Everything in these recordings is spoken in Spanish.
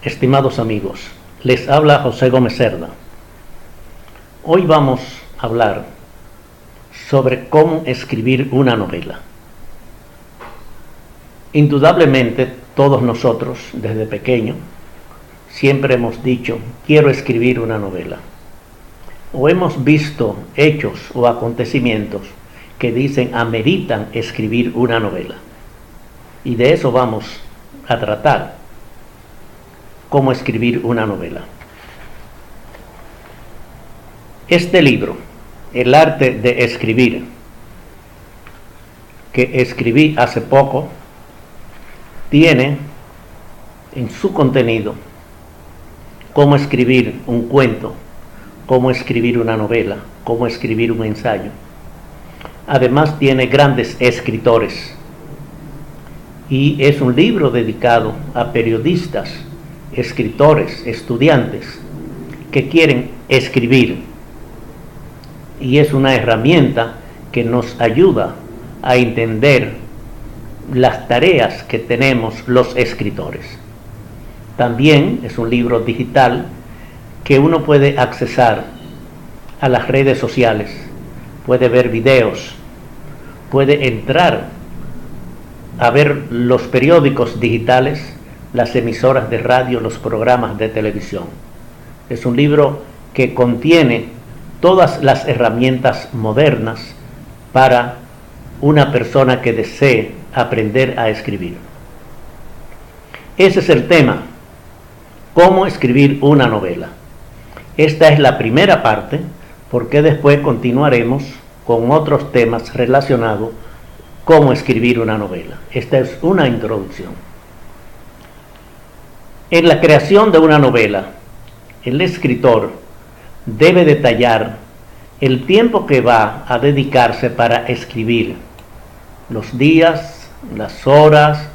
Estimados amigos, les habla José Gómez Cerda. Hoy vamos a hablar sobre cómo escribir una novela. Indudablemente todos nosotros desde pequeño siempre hemos dicho quiero escribir una novela, o hemos visto hechos o acontecimientos que dicen ameritan escribir una novela, y de eso vamos a tratar. Cómo escribir una novela. Este libro, El arte de escribir, que escribí hace poco, tiene en su contenido cómo escribir un cuento, cómo escribir una novela, cómo escribir un ensayo. Además tiene grandes escritores y es un libro dedicado a periodistas, escritores, estudiantes que quieren escribir, y es una herramienta que nos ayuda a entender las tareas que tenemos los escritores. También es un libro digital que uno puede accesar a las redes sociales, puede ver videos, puede entrar a ver los periódicos digitales, las emisoras de radio, los programas de televisión. Es un libro que contiene todas las herramientas modernas para una persona que desee aprender a escribir. Ese es el tema, cómo escribir una novela. Esta es la primera parte, porque después continuaremos con otros temas relacionados cómo escribir una novela. Esta es una introducción. En la creación de una novela, el escritor debe detallar el tiempo que va a dedicarse para escribir, los días, las horas,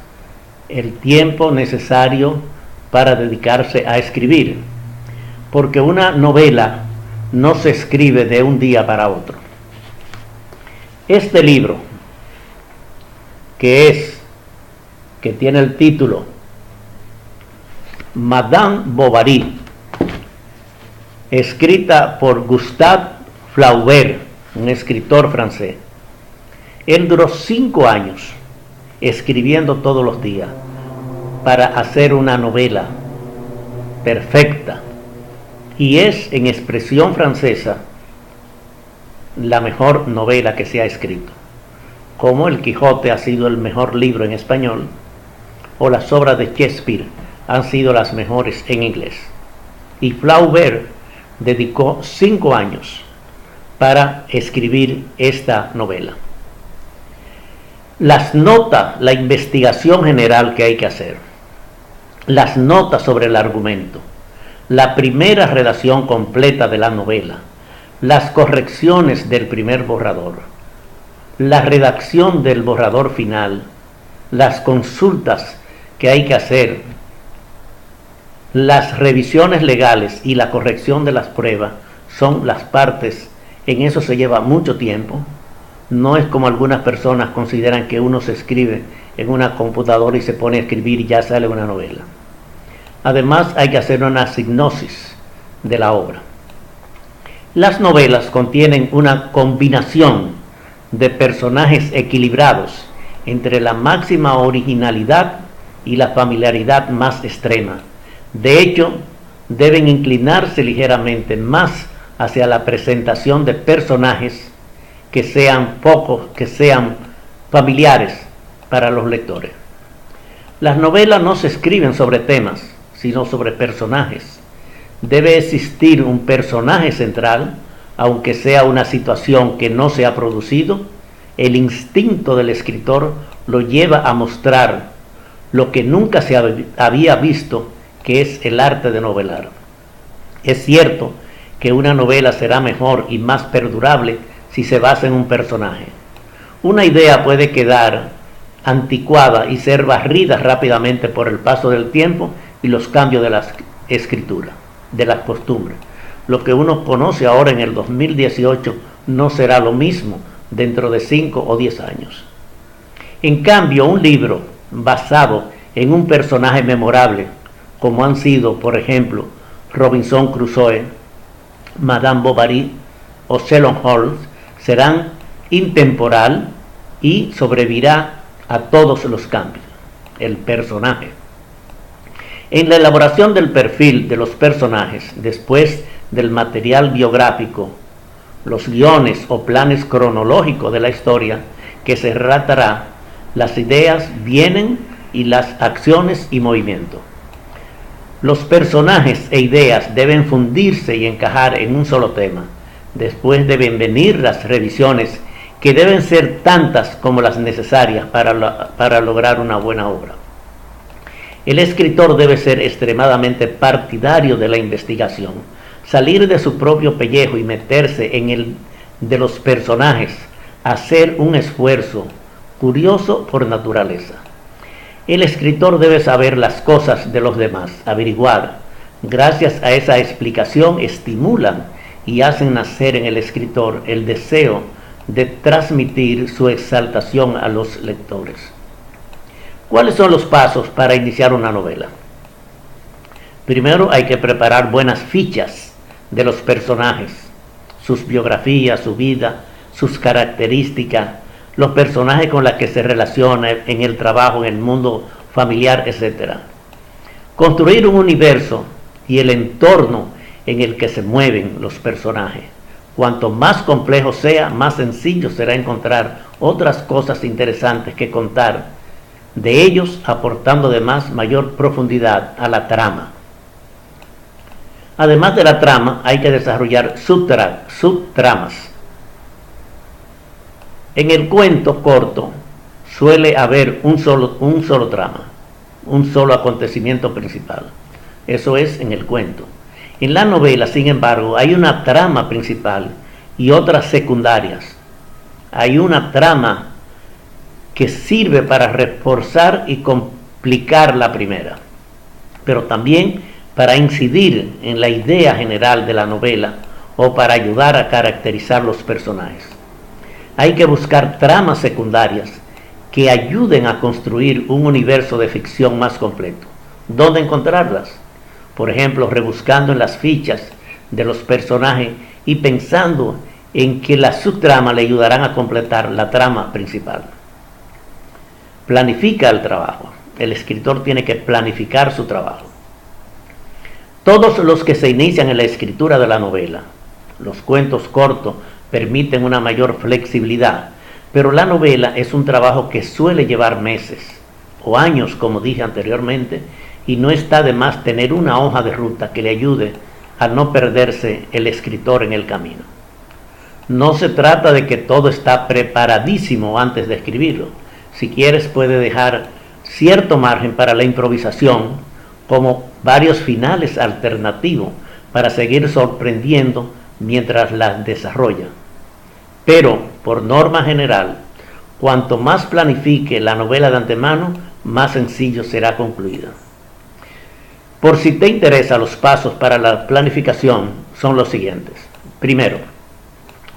el tiempo necesario para dedicarse a escribir, porque una novela no se escribe de un día para otro. Este libro, que tiene el título Madame Bovary, escrita por Gustave Flaubert, un escritor francés. Él duró 5 años escribiendo todos los días para hacer una novela perfecta, y es en expresión francesa la mejor novela que se ha escrito, como El Quijote ha sido el mejor libro en español, o las obras de Shakespeare han sido las mejores en inglés. Y Flaubert dedicó 5 años para escribir esta novela. Las notas, la investigación general que hay que hacer, las notas sobre el argumento, la primera redacción completa de la novela, las correcciones del primer borrador, la redacción del borrador final, las consultas que hay que hacer, las revisiones legales y la corrección de las pruebas son las partes. En eso se lleva mucho tiempo. No es como algunas personas consideran que uno se escribe en una computadora y se pone a escribir y ya sale una novela. Además hay que hacer una sinopsis de la obra. Las novelas contienen una combinación de personajes equilibrados entre la máxima originalidad y la familiaridad más extrema. De hecho, deben inclinarse ligeramente más hacia la presentación de personajes que sean familiares para los lectores. Las novelas no se escriben sobre temas, sino sobre personajes. Debe existir un personaje central, aunque sea una situación que no se ha producido. El instinto del escritor lo lleva a mostrar lo que nunca se había visto, que es el arte de novelar. Es cierto que una novela será mejor y más perdurable si se basa en un personaje. Una idea puede quedar anticuada y ser barrida rápidamente por el paso del tiempo y los cambios de la escritura, de las costumbres. Lo que uno conoce ahora en el 2018 no será lo mismo dentro de 5 o 10 años. En cambio, un libro basado en un personaje memorable como han sido, por ejemplo, Robinson Crusoe, Madame Bovary o Sherlock Holmes, serán intemporal y sobrevivirá a todos los cambios. El personaje. En la elaboración del perfil de los personajes, después del material biográfico, los guiones o planes cronológicos de la historia que se relatará, las ideas vienen y las acciones y movimientos. Los personajes e ideas deben fundirse y encajar en un solo tema. Después deben venir las revisiones, que deben ser tantas como las necesarias para lograr una buena obra. El escritor debe ser extremadamente partidario de la investigación, salir de su propio pellejo y meterse en el de los personajes, hacer un esfuerzo curioso por naturaleza. El escritor debe saber las cosas de los demás, averiguar. Gracias a esa explicación estimulan y hacen nacer en el escritor el deseo de transmitir su exaltación a los lectores. ¿Cuáles son los pasos para iniciar una novela? Primero hay que preparar buenas fichas de los personajes, sus biografías, su vida, sus características, los personajes con los que se relaciona en el trabajo, en el mundo familiar, etc. Construir un universo y el entorno en el que se mueven los personajes. Cuanto más complejo sea, más sencillo será encontrar otras cosas interesantes que contar de ellos, aportando además mayor profundidad a la trama. Además de la trama, hay que desarrollar subtramas. En el cuento corto suele haber un solo trama, un solo acontecimiento principal. Eso es en el cuento. En la novela, sin embargo, hay una trama principal y otras secundarias. Hay una trama que sirve para reforzar y complicar la primera, pero también para incidir en la idea general de la novela o para ayudar a caracterizar los personajes. Hay que buscar tramas secundarias que ayuden a construir un universo de ficción más completo. ¿Dónde encontrarlas? Por ejemplo, rebuscando en las fichas de los personajes y pensando en que las subtramas le ayudarán a completar la trama principal. Planifica el trabajo. El escritor tiene que planificar su trabajo. Todos los que se inician en la escritura de la novela, los cuentos cortos permiten una mayor flexibilidad, pero la novela es un trabajo que suele llevar meses o años, como dije anteriormente, y no está de más tener una hoja de ruta que le ayude a no perderse el escritor en el camino. No se trata de que todo está preparadísimo antes de escribirlo. Si quieres, puede dejar cierto margen para la improvisación, como varios finales alternativos para seguir sorprendiendo mientras las desarrolla. Pero, por norma general, cuanto más planifique la novela de antemano, más sencillo será concluida. Por si te interesa, los pasos para la planificación son los siguientes. Primero,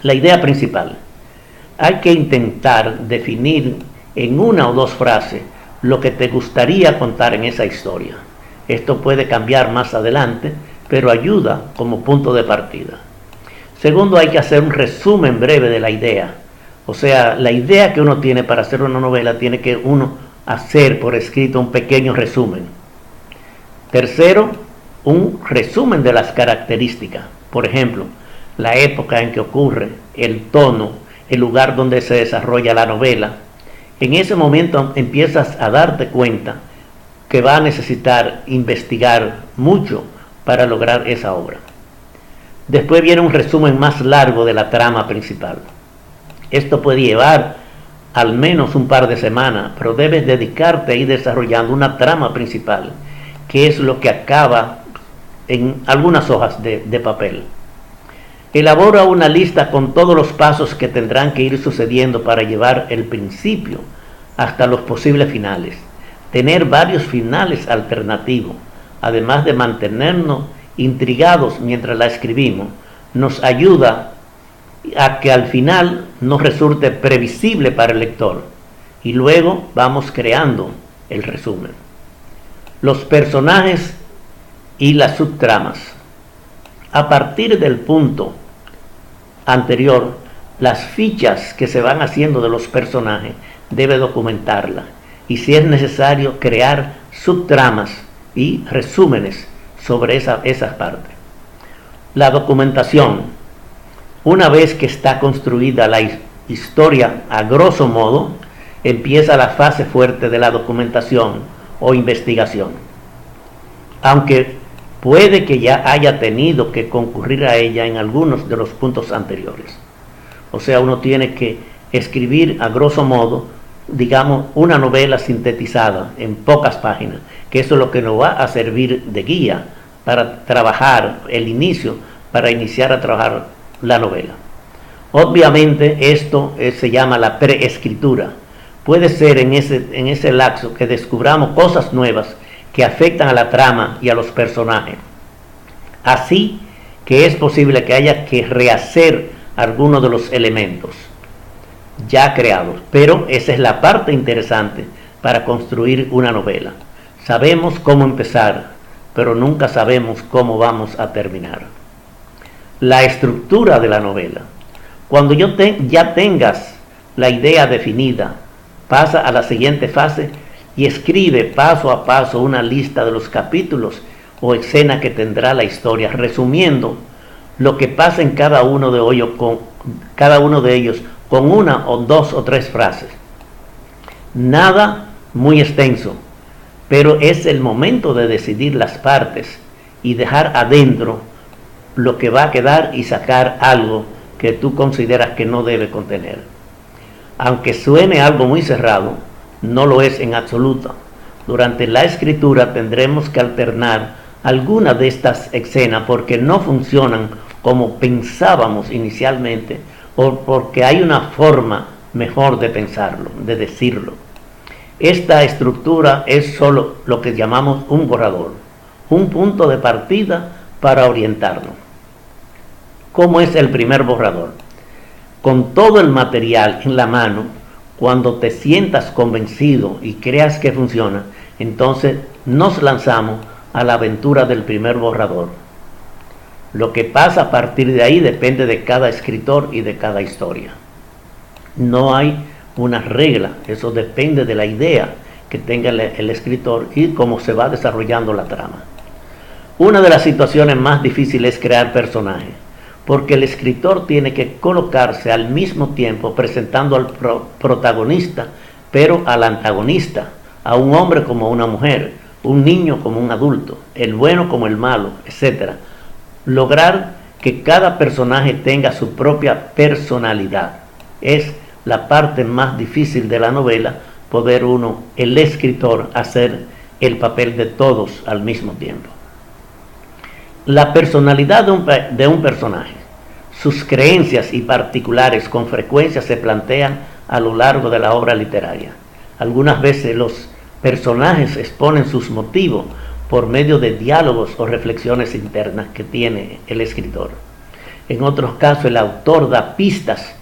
la idea principal. Hay que intentar definir en una o dos frases lo que te gustaría contar en esa historia. Esto puede cambiar más adelante, pero ayuda como punto de partida. Segundo, hay que hacer un resumen breve de la idea. O sea, la idea que uno tiene para hacer una novela, tiene que uno hacer por escrito un pequeño resumen. Tercero, un resumen de las características. Por ejemplo, la época en que ocurre, el tono, el lugar donde se desarrolla la novela. En ese momento empiezas a darte cuenta que va a necesitar investigar mucho para lograr esa obra. Después viene un resumen más largo de la trama principal. Esto puede llevar al menos un par de semanas, pero debes dedicarte a ir desarrollando una trama principal, que es lo que acaba en algunas hojas de papel. Elabora una lista con todos los pasos que tendrán que ir sucediendo para llevar el principio hasta los posibles finales. Tener varios finales alternativos, además de mantenernos intrigados mientras la escribimos, nos ayuda a que al final nos resulte previsible para el lector, y luego vamos creando el resumen. Los personajes y las subtramas. A partir del punto anterior, las fichas que se van haciendo de los personajes debe documentarla, y si es necesario crear subtramas y resúmenes sobre esas partes. La documentación. Una vez que está construida la historia a grosso modo, empieza la fase fuerte de la documentación o investigación. Aunque puede que ya haya tenido que concurrir a ella en algunos de los puntos anteriores. O sea, uno tiene que escribir a grosso modo, digamos, una novela sintetizada en pocas páginas, que eso es lo que nos va a servir de guía para trabajar el inicio, para iniciar a trabajar la novela. Obviamente esto se llama la preescritura. Puede ser en ese lapso que descubramos cosas nuevas que afectan a la trama y a los personajes. Así que es posible que haya que rehacer algunos de los elementos ya creados, pero esa es la parte interesante para construir una novela. Sabemos cómo empezar, pero nunca sabemos cómo vamos a terminar. La estructura de la novela. Cuando ya tengas la idea definida, pasa a la siguiente fase y escribe paso a paso una lista de los capítulos o escenas que tendrá la historia, resumiendo lo que pasa en cada uno de ellos con una o dos o tres frases. Nada muy extenso, pero es el momento de decidir las partes y dejar adentro lo que va a quedar y sacar algo que tú consideras que no debe contener. Aunque suene algo muy cerrado, no lo es en absoluto. Durante la escritura tendremos que alternar algunas de estas escenas porque no funcionan como pensábamos inicialmente, o porque hay una forma mejor de pensarlo, de decirlo. Esta estructura es solo lo que llamamos un borrador, un punto de partida para orientarnos. ¿Cómo es el primer borrador? Con todo el material en la mano, cuando te sientas convencido y creas que funciona, entonces nos lanzamos a la aventura del primer borrador. Lo que pasa a partir de ahí depende de cada escritor y de cada historia. No hay una regla, eso depende de la idea que tenga el escritor y cómo se va desarrollando la trama. Una de las situaciones más difíciles es crear personajes, porque el escritor tiene que colocarse al mismo tiempo presentando al protagonista, pero al antagonista, a un hombre como a una mujer, un niño como un adulto, el bueno como el malo, etc. Lograr que cada personaje tenga su propia personalidad es la parte más difícil de la novela, poder el escritor, hacer el papel de todos al mismo tiempo. La personalidad de un personaje, sus creencias y particulares con frecuencia se plantean a lo largo de la obra literaria. Algunas veces los personajes exponen sus motivos por medio de diálogos o reflexiones internas que tiene el escritor. En otros casos el autor da pistas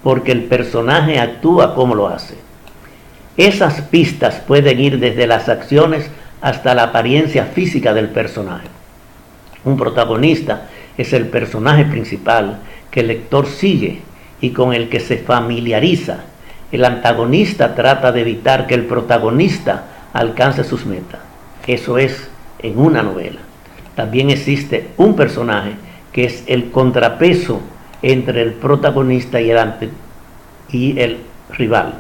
porque el personaje actúa como lo hace. Esas pistas pueden ir desde las acciones hasta la apariencia física del personaje. Un protagonista es el personaje principal que el lector sigue y con el que se familiariza. El antagonista trata de evitar que el protagonista alcance sus metas. Eso es en una novela. También existe un personaje que es el contrapeso entre el protagonista y el rival.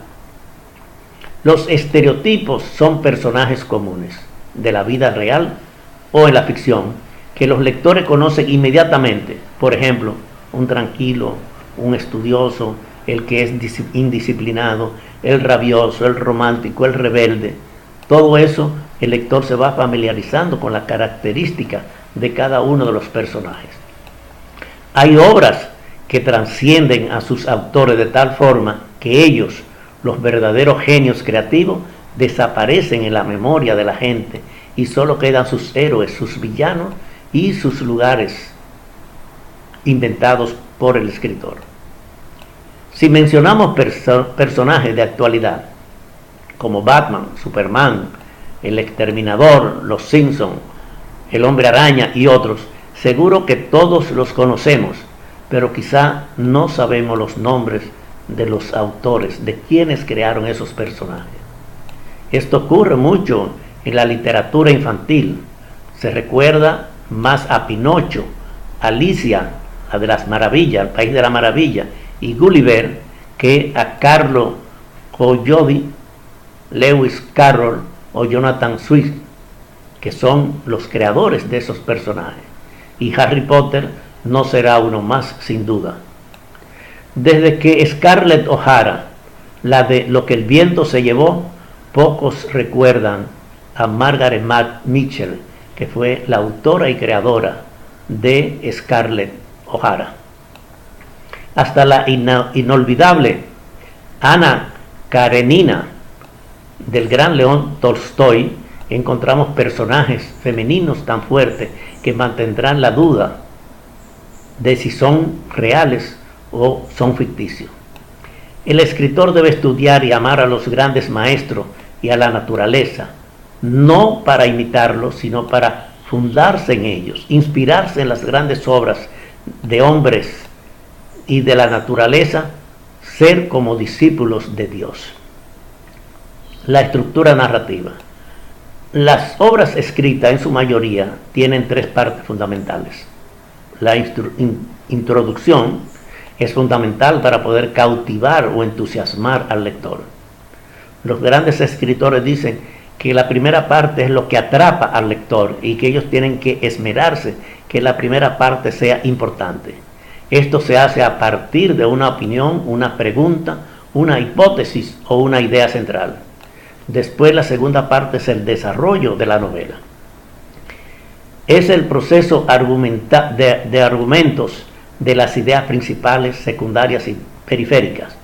Los estereotipos son personajes comunes de la vida real o en la ficción que los lectores conocen inmediatamente. Por ejemplo, un tranquilo, un estudioso, el que es indisciplinado, el rabioso, el romántico, el rebelde. Todo eso el lector se va familiarizando con la característica de cada uno de los personajes. Hay obras que trascienden a sus autores de tal forma que ellos, los verdaderos genios creativos, desaparecen en la memoria de la gente y solo quedan sus héroes, sus villanos y sus lugares inventados por el escritor. Si mencionamos personajes de actualidad como Batman, Superman, el Exterminador, los Simpsons, El Hombre Araña y otros, seguro que todos los conocemos, pero quizá no sabemos los nombres de los autores, de quienes crearon esos personajes. Esto ocurre mucho en la literatura infantil. Se recuerda más a Pinocho, Alicia, la de las Maravillas, el País de la Maravilla, y Gulliver, que a Carlo Collodi, Lewis Carroll o Jonathan Swift, que son los creadores de esos personajes. Y Harry Potter no será uno más, sin duda. Desde que Scarlett O'Hara, la de Lo que el viento se llevó, pocos recuerdan a Margaret Mitchell, que fue la autora y creadora de Scarlett O'Hara. Hasta la inolvidable Ana Karenina del gran León Tolstoy encontramos personajes femeninos tan fuertes que mantendrán la duda de si son reales o son ficticios. El escritor debe estudiar y amar a los grandes maestros y a la naturaleza, no para imitarlos, sino para fundarse en ellos, inspirarse en las grandes obras de hombres y de la naturaleza, ser como discípulos de Dios. La estructura narrativa. Las obras escritas en su mayoría tienen tres partes fundamentales. La introducción es fundamental para poder cautivar o entusiasmar al lector. Los grandes escritores dicen que la primera parte es lo que atrapa al lector y que ellos tienen que esmerarse que la primera parte sea importante. Esto se hace a partir de una opinión, una pregunta, una hipótesis o una idea central. Después la segunda parte es el desarrollo de la novela. Es el proceso de argumentos de las ideas principales, secundarias y periféricas,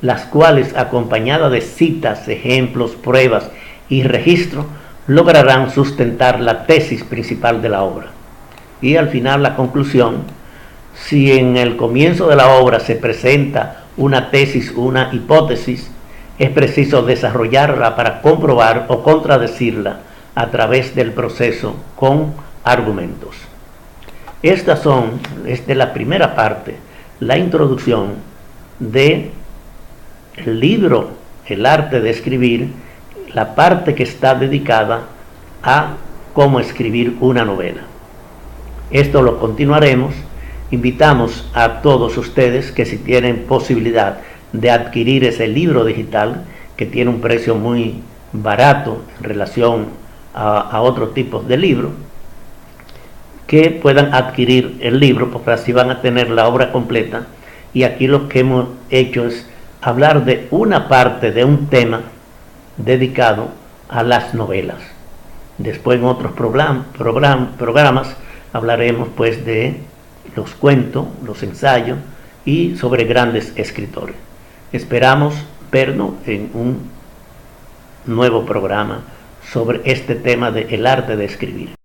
las cuales, acompañadas de citas, ejemplos, pruebas y registros, lograrán sustentar la tesis principal de la obra. Y al final la conclusión. Si en el comienzo de la obra se presenta una tesis o una hipótesis, es preciso desarrollarla para comprobar o contradecirla a través del proceso con argumentos. Estas son, desde la primera parte, la introducción del libro El arte de escribir, la parte que está dedicada a cómo escribir una novela. Esto lo continuaremos. Invitamos a todos ustedes que si tienen posibilidad de adquirir ese libro digital, que tiene un precio muy barato en relación a otro tipo de libro, que puedan adquirir el libro, porque así van a tener la obra completa. Y aquí lo que hemos hecho es hablar de una parte de un tema dedicado a las novelas. Después en otros programas hablaremos pues de los cuentos, los ensayos y sobre grandes escritores. Esperamos vernos en un nuevo programa sobre este tema de el arte de escribir.